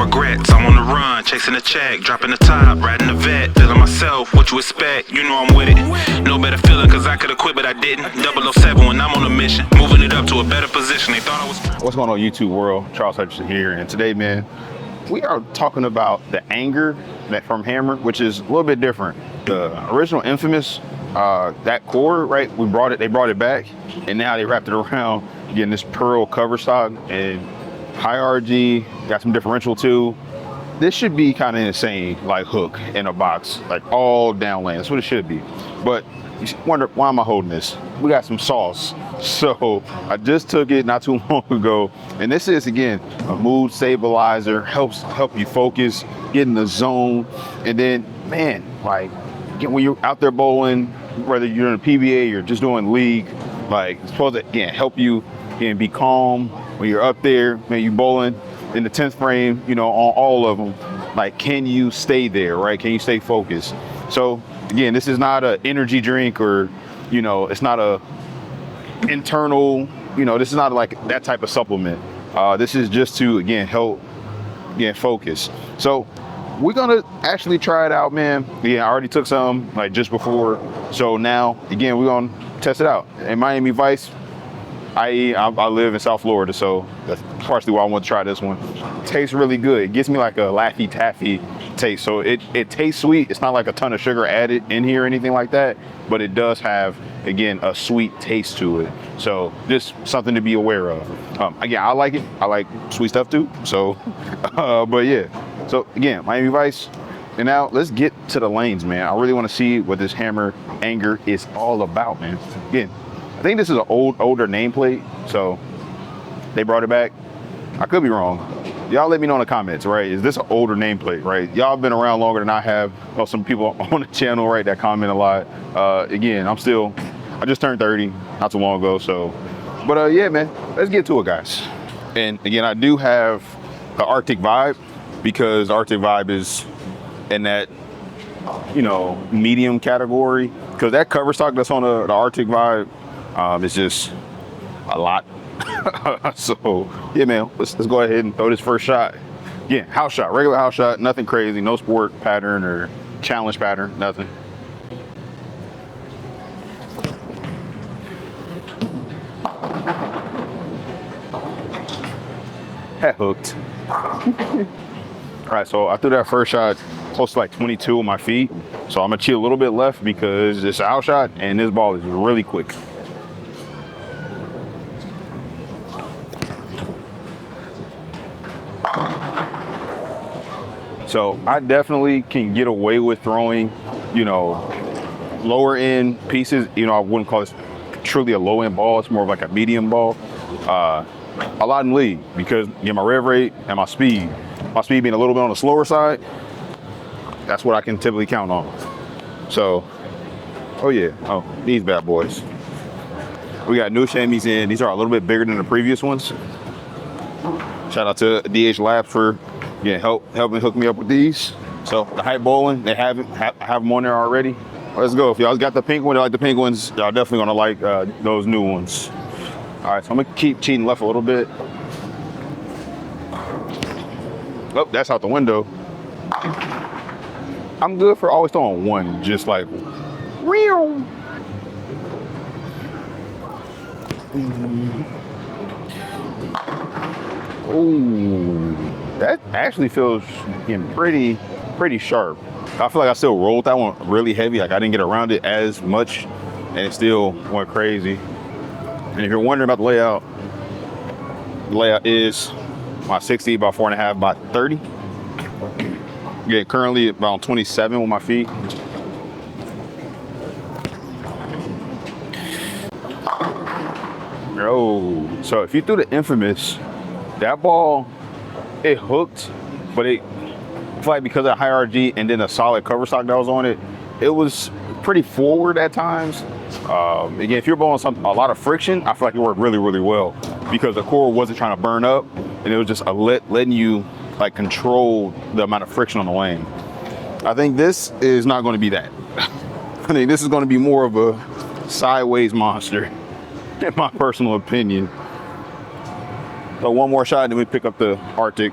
regrets. I'm on the run, chasing the check, dropping the top, riding the vet, feeling myself, what you expect, you know I'm with it. No better feeling cause I could've quit but I didn't. 007 when I'm on a mission, moving it up to a better position. They thought I was... What's going on YouTube world? Charles Hutchinson here, and today, man, we are talking about the anger that from Hammer, which is a little bit different. The original Infamous, that core, right? They brought it back, and now they wrapped it around getting this pearl cover stock and high RG, got some differential too. This should be kind of insane, like hook in a box, like all down lane. That's what it should be. But you wonder, why am I holding this? We got some sauce. So I just took it not too long ago. And this is, again, a mood stabilizer, help you focus, get in the zone. And then, man, like, again, when you're out there bowling, whether you're in a PBA or just doing league, like, it's supposed to, again, help you, again, be calm when you're up there, man, you bowling in the 10th frame, you know, on all of them. Like, can you stay there, right? Can you stay focused? So, again, this is not an energy drink or, you know, it's not a internal, you know, this is not like that type of supplement. This is just to, again, help, again, focus. So we're gonna actually try it out, man. Yeah, I already took some like just before. So now, again, we're gonna test it out. In Miami Vice, I live in South Florida, so that's partially why I want to try this one. It tastes really good. It gives me like a Laffy Taffy taste. So it tastes sweet. It's not like a ton of sugar added in here or anything like that, but it does have, again, a sweet taste to it. So just something to be aware of. Again, I like it. I like sweet stuff too. So, but yeah. So again, Miami Vice. And now let's get to the lanes, man. I really want to see what this Hammer Anger is all about, man. Again, I think this is an older nameplate, so they brought it back. I could be wrong. Y'all let me know in the comments, right? Is this an older nameplate, right? Y'all have been around longer than I have. Well, some people on the channel, right, that comment a lot. Again, I just turned 30 not too long ago, so. But yeah, man, let's get to it, guys. And again, I do have the Arctic Vibe because Arctic Vibe is in that, you know, medium category. Because that cover stock that's on the Arctic Vibe, it's just a lot. So yeah, man, let's go ahead and throw this first shot. Yeah, house shot, regular house shot, nothing crazy, no sport pattern or challenge pattern, nothing. Head hooked. All right, so I threw that first shot close to like 22 on my feet. So I'm gonna cheat a little bit left because it's an out shot and this ball is really quick. So I definitely can get away with throwing, you know, lower end pieces. You know, I wouldn't call this truly a low end ball. It's more of like a medium ball. A lot in league because, you know, my rev rate and my speed being a little bit on the slower side, that's what I can typically count on. So, oh yeah, oh, these bad boys. We got new chamois in. These are a little bit bigger than the previous ones. Shout out to DH Labs for, yeah, helping hook me up with these. So the hype bowling, they have them on there already. Let's go. If y'all got the pink one, like the pink ones, y'all definitely gonna like those new ones. All right, so I'm gonna keep cheating left a little bit. Oh, that's out the window. I'm good for always throwing one, just like real. Ooh, that actually feels pretty sharp. I feel like I still rolled that one really heavy. Like I didn't get around it as much, and it still went crazy. And if you're wondering about the layout is my 60 about 4.5 by 30. Yeah, currently about 27 with my feet. Oh, so if you threw the Infamous, that ball, it hooked, but I feel like because of high RG and then a solid cover stock that was on it, it was pretty forward at times. Again, if you're bowling a lot of friction, I feel like it worked really, really well because the core wasn't trying to burn up and it was just letting you like control the amount of friction on the lane. I think this is not going to be that. I think this is going to be more of a sideways monster, in my personal opinion. So one more shot, then we pick up the Arctic.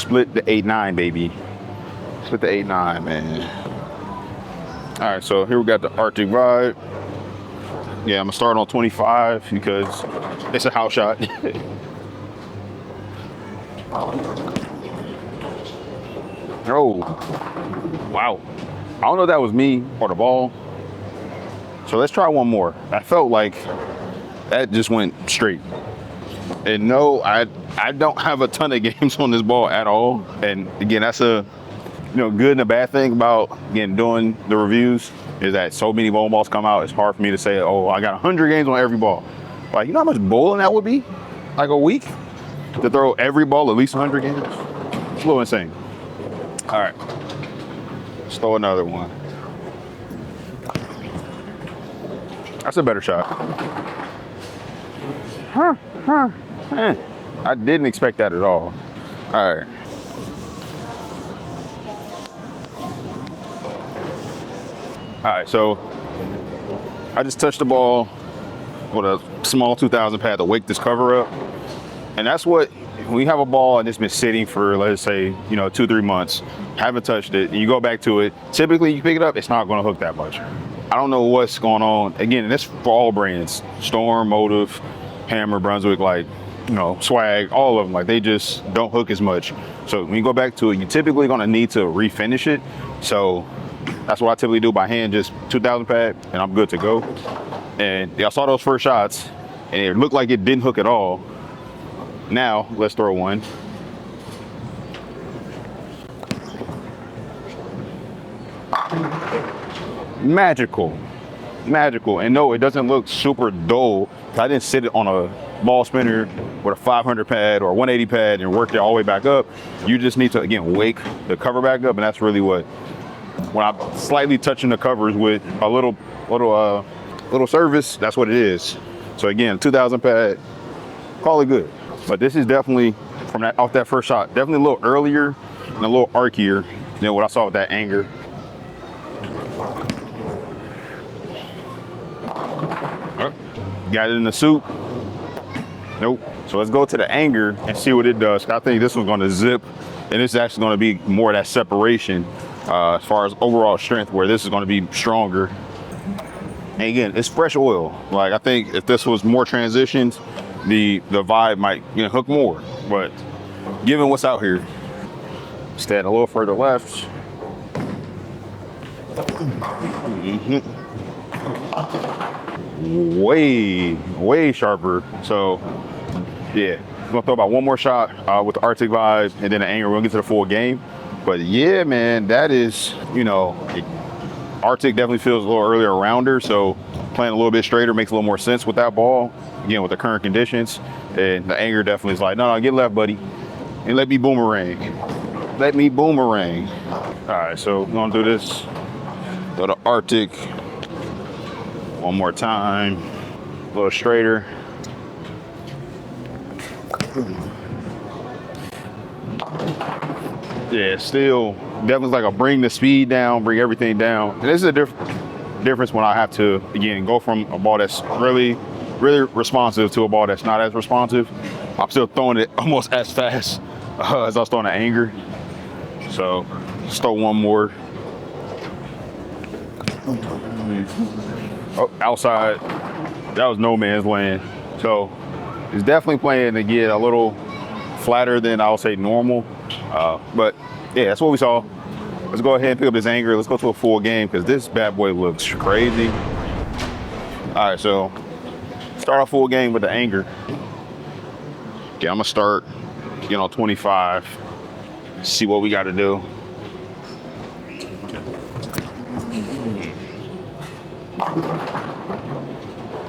split the 8-9, baby. Split the 8-9, man. All right, so here we got the Arctic Vibe. Yeah, I'm gonna start on 25 because it's a house shot. Oh, wow. I don't know if that was me or the ball. So let's try one more. I felt like that just went straight. And no, I don't have a ton of games on this ball at all. And again, that's a good and a bad thing about doing the reviews is that so many bowling balls come out. It's hard for me to say, oh, I got 100 games on every ball. Like, you know how much bowling that would be? Like a week to throw every ball at least 100 games. It's a little insane. All right, let's throw another one. That's a better shot. I didn't expect that at all. All right. All right, so I just touched the ball with a small 2000 pad to wake this cover up. And that's what, when you have a ball and it's been sitting for, let's say, 2-3 months, haven't touched it, and you go back to it, typically you pick it up, it's not gonna hook that much. I don't know what's going on. Again, and this for all brands, Storm, Motive, Hammer, Brunswick, like, Swag, all of them, like they just don't hook as much. So when you go back to it, you're typically gonna need to refinish it. So that's what I typically do by hand, just 2000 pad, and I'm good to go. And I saw those first shots, and it looked like it didn't hook at all. Now, let's throw one. Magical. And no, it doesn't look super dull. I didn't sit it on a ball spinner with a 500 pad or a 180 pad and work it all the way back up. You just need to, again, wake the cover back up, and that's really what, when I'm slightly touching the covers with a little service, that's what it is. So again, 2000 pad, call it good. But this is definitely, off that first shot, definitely a little earlier and a little archier than what I saw with that anger. Got it in the soup. Nope. So let's go to the anger and see what it does. I think this one's going to zip, and this is actually going to be more of that separation as far as overall strength, where this is going to be stronger. And again, it's fresh oil. Like, I think if this was more transitions, the vibe might hook more. But given what's out here, stand a little further left. Way sharper. So yeah, I'm gonna throw about one more shot with the Arctic Vibe, and then the anger. We'll get to the full game. But yeah, man, that is, Arctic definitely feels a little earlier rounder, so playing a little bit straighter makes a little more sense with that ball, again, with the current conditions. And the anger definitely is like, no, get left, buddy, and let me boomerang. All right, so we're gonna do this. Go to Arctic one more time, a little straighter. Yeah, still definitely like a bring the speed down, bring everything down. And this is a difference when I have to, again, go from a ball that's really responsive to a ball that's not as responsive. I'm still throwing it almost as fast as I was throwing the anger. So let's throw one more. Oh, outside, that was no man's land. So it's definitely playing to get a little flatter than I'll say normal. But yeah, that's what we saw. Let's go ahead and pick up this anger. Let's go to a full game because this bad boy looks crazy. All right, so start off full game with the anger. Okay, I'm gonna start, 25. See what we got to do.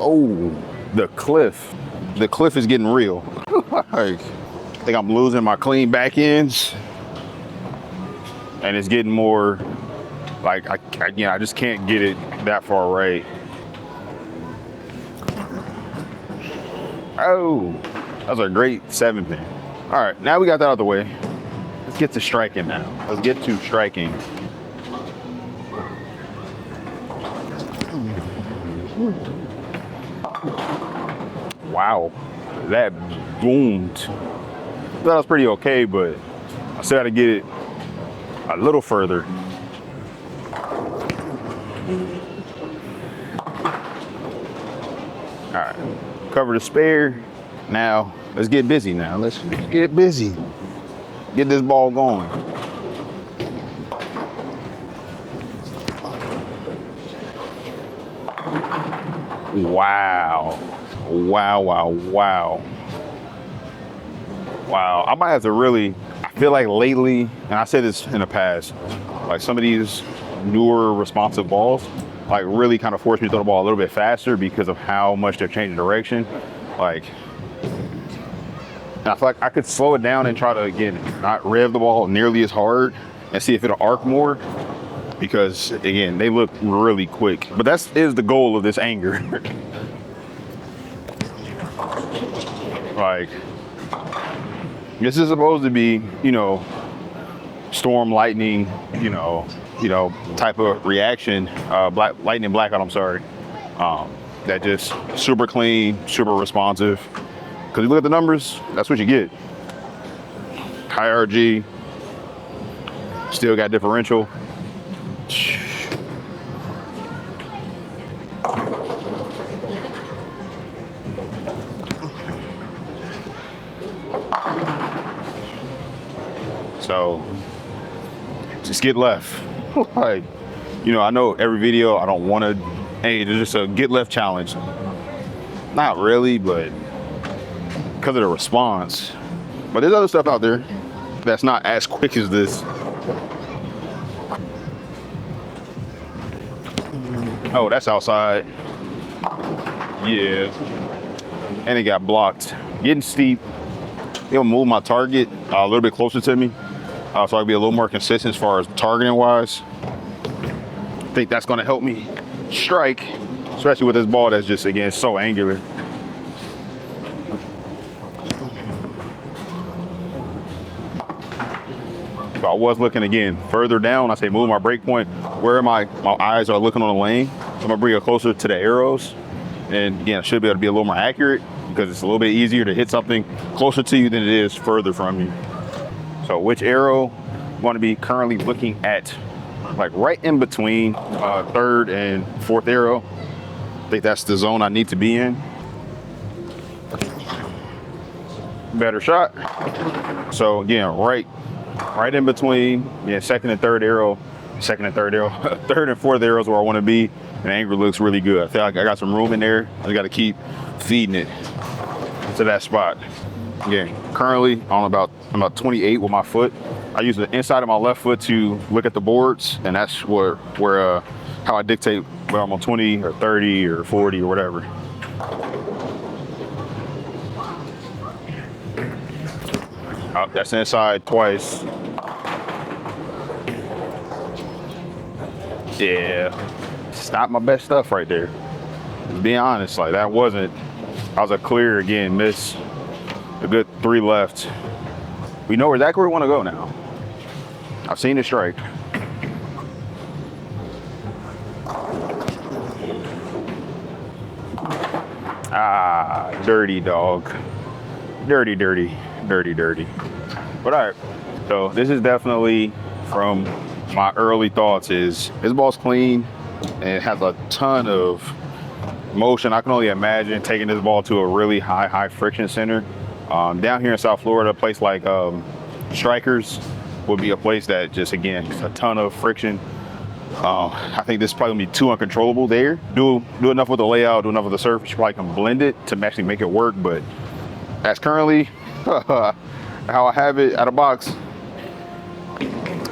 Oh, the cliff. The cliff is getting real. I think I'm losing my clean back ends. And it's getting more like, I just can't get it that far right. Oh, that was a great 7-pin. All right, now we got that out of the way. Let's get to striking now. Let's get to striking. Wow, that boomed. That was pretty okay, but I still got to get it a little further. All right, cover the spare. Now, let's get busy now. Let's get busy. Get this ball going. Wow. Wow, wow, wow. Wow, I might have to really, I feel like lately, and I said this in the past, like some of these newer responsive balls, like really kind of force me to throw the ball a little bit faster because of how much they're changing direction. Like, and I feel like I could slow it down and try to, again, not rev the ball nearly as hard and see if it'll arc more, because again, they look really quick. But that is the goal of this anger. Like, this is supposed to be, you know, storm lightning, you know, type of reaction, lightning blackout, I'm sorry. That just super clean, super responsive. Because you look at the numbers, that's what you get. High RG, still got differential. So just get left. Like, you know, I know every video I don't want to, hey, there's just a get left challenge. Not really, but because of the response. But there's other stuff out there that's not as quick as this. Oh, that's outside. Yeah. And it got blocked. Getting steep. It'll move my target a little bit closer to me. So I can be a little more consistent as far as targeting wise. I think that's gonna help me strike, especially with this ball that's just, again, so angular. So I was looking again further down. I say move my break point where my eyes are looking on the lane. So I'm gonna bring it closer to the arrows. And again, I should be able to be a little more accurate because it's a little bit easier to hit something closer to you than it is further from you. So which arrow I'm going to be currently looking at, like right in between third and fourth arrow. I think that's the zone I need to be in. Better shot. So again, right in between, yeah, second and third arrow, third and fourth arrows where I want to be. And the angle looks really good. I feel like I got some room in there. I just got to keep feeding it to that spot. Again, currently I'm about 28 with my foot. I use the inside of my left foot to look at the boards, and that's where how I dictate whether I'm on 20 or 30 or 40 or whatever. Oh, that's inside twice. Yeah, it's not my best stuff right there. To be honest, like that was a clear, again, miss. A good 3 left. We know exactly where we want to go now. I've seen it strike. Ah, dirty dog. Dirty. But all right, so this is definitely from my early thoughts is this ball's clean and it has a ton of motion. I can only imagine taking this ball to a really high friction center. Down here in South Florida, a place like Strikers would be a place that just, again, a ton of friction. I think this is probably gonna be too uncontrollable there. Do enough with the layout, do enough with the surface, you probably can blend it to actually make it work, but that's currently how I have it out of box.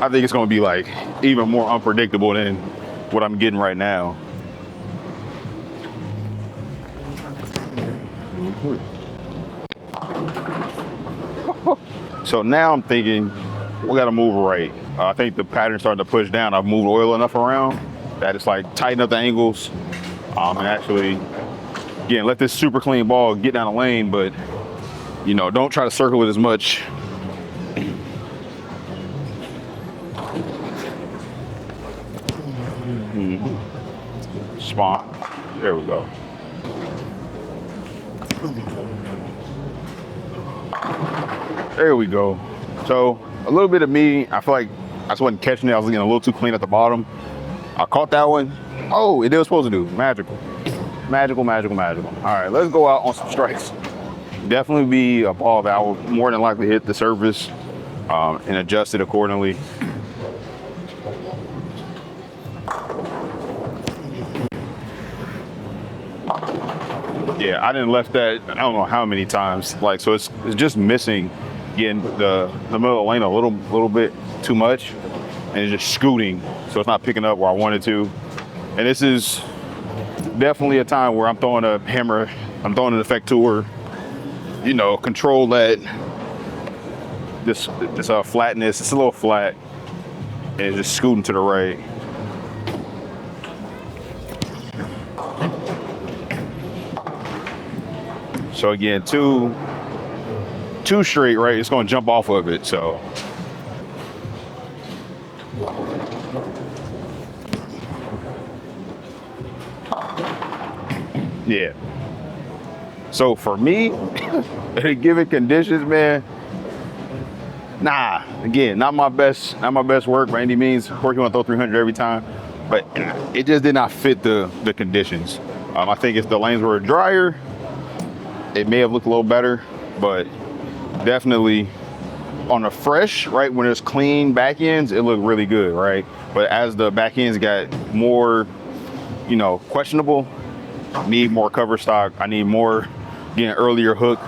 I think it's gonna be like even more unpredictable than what I'm getting right now. So now I'm thinking we gotta move right. I think the pattern's starting to push down. I've moved oil enough around that it's like tighten up the angles and actually, again, let this super clean ball get down the lane, but you know, don't try to circle it as much. Spawn. There we go. There we go. So a little bit of me, I feel like I just wasn't catching it. I was getting a little too clean at the bottom. I caught that one. Oh, it did what it was supposed to do. Magical. Magical, magical, magical. All right, let's go out on some strikes. Definitely be a ball that I will more than likely hit the surface and adjust it accordingly. Yeah, I didn't left that, I don't know how many times. Like, so it's just missing getting the middle of the lane a little bit too much, and it's just scooting, so it's not picking up where I wanted to. And this is definitely a time where I'm throwing a hammer, I'm throwing an effect tour, you know, control that this flatness. It's a little flat, and it's just scooting to the right. So again, two straight, right? It's gonna jump off of it, so. Yeah. So for me, given conditions, man, nah, again, not my best work by any means. Of course, you wanna throw 300 every time, but it just did not fit the conditions. I think if the lanes were drier, it may have looked a little better, but definitely on a fresh, right, when it's clean back ends, it looked really good, right? But as the back ends got more, you know, questionable, need more cover stock. I need more, getting an earlier hook,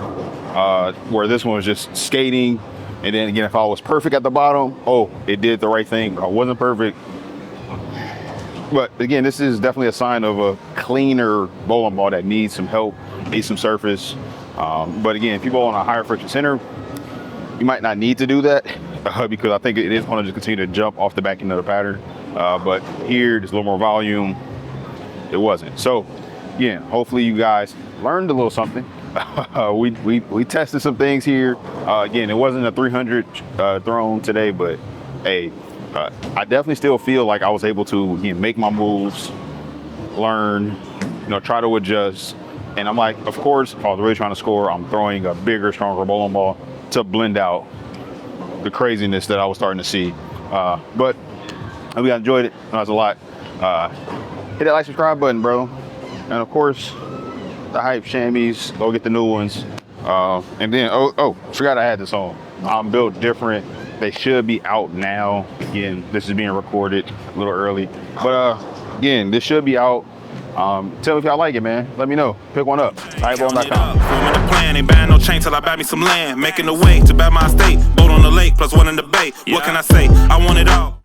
where this one was just skating. And then again, if I was perfect at the bottom, oh, it did the right thing. I wasn't perfect. But again, this is definitely a sign of a cleaner bowling ball that needs some help, needs some surface. But again, if you bowl on a higher friction center, you might not need to do that because I think it is going to just continue to jump off the back end of the pattern. But here, there's a little more volume. It wasn't. So again, hopefully you guys learned a little something. We tested some things here. Again, it wasn't a 300 thrown today, but hey, I definitely still feel like I was able to, again, make my moves, learn, you know, try to adjust. And I'm like, of course, if I was really trying to score, I'm throwing a bigger, stronger bowling ball to blend out the craziness that I was starting to see. But I hope you enjoyed it. That was a lot. Hit that like, subscribe button, bro. And of course, the hype chamois, go get the new ones. And then, oh, forgot I had this on. I'm built different. They should be out now. Again, this is being recorded a little early. But again, this should be out. Tell me if y'all like it, man. Let me know. Pick one up. Highball.com. Forming a plan, ain't buying no chain till I buy me some land. Making the way to buy my estate. Boat on the lake, plus one in the bay. What can I say? I want it all.